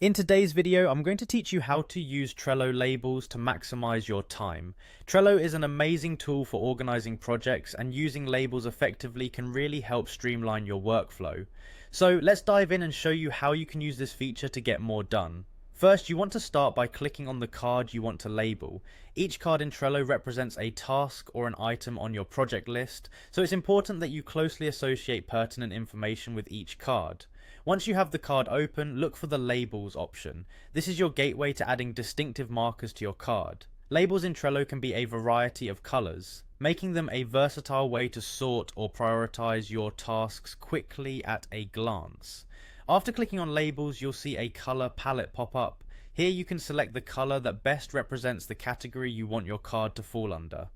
In today's video, I'm going to teach you how to use Trello labels to maximize your time. Trello is an amazing tool for organizing projects, and using labels effectively can really help streamline your workflow. So let's dive in and show you how you can use this feature to get more done. First, you want to start by clicking on the card you want to label. Each card in Trello represents a task or an item on your project list, so it's important that you closely associate pertinent information with each card. Once you have the card open, look for the Labels option. This is your gateway to adding distinctive markers to your card. Labels in Trello can be a variety of colors, making them a versatile way to sort or prioritize your tasks quickly at a glance. After clicking on Labels, you'll see a color palette pop up. Here you can select the color that best represents the category you want your card to fall under.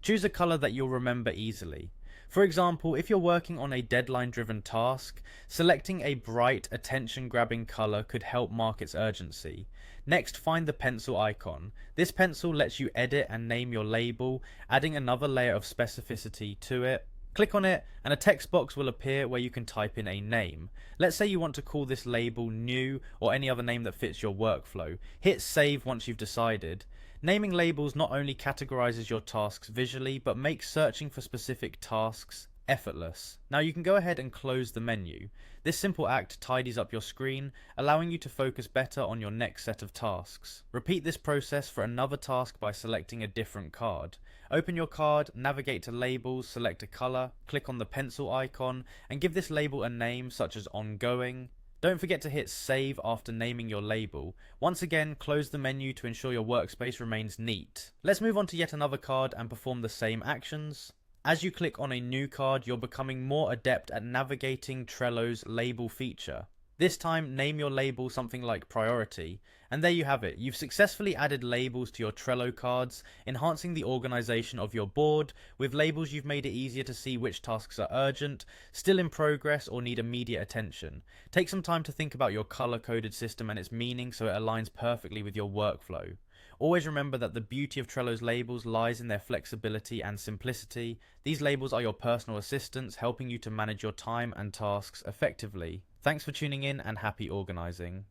Choose a color that you'll remember easily. For example, if you're working on a deadline-driven task, selecting a bright, attention-grabbing color could help mark its urgency. Next, find the pencil icon. This pencil lets you edit and name your label, adding another layer of specificity to it. Click on it, and a text box will appear where you can type in a name. Let's say you want to call this label New or any other name that fits your workflow. Hit Save once you've decided. Naming labels not only categorizes your tasks visually, but makes searching for specific tasks effortless. Now you can go ahead and close the menu. This simple act tidies up your screen, allowing you to focus better on your next set of tasks. Repeat this process for another task by selecting a different card. Open your card, navigate to Labels, select a color, click on the pencil icon, and give this label a name such as Ongoing. Don't forget to hit Save after naming your label. Once again, close the menu to ensure your workspace remains neat. Let's move on to yet another card and perform the same actions. As you click on a new card, you're becoming more adept at navigating Trello's label feature. This time, name your label something like Priority. And there you have it. You've successfully added labels to your Trello cards, enhancing the organization of your board. With labels, you've made it easier to see which tasks are urgent, still in progress, or need immediate attention. Take some time to think about your color-coded system and its meaning so it aligns perfectly with your workflow. Always remember that the beauty of Trello's labels lies in their flexibility and simplicity. These labels are your personal assistants, helping you to manage your time and tasks effectively. Thanks for tuning in, and happy organizing.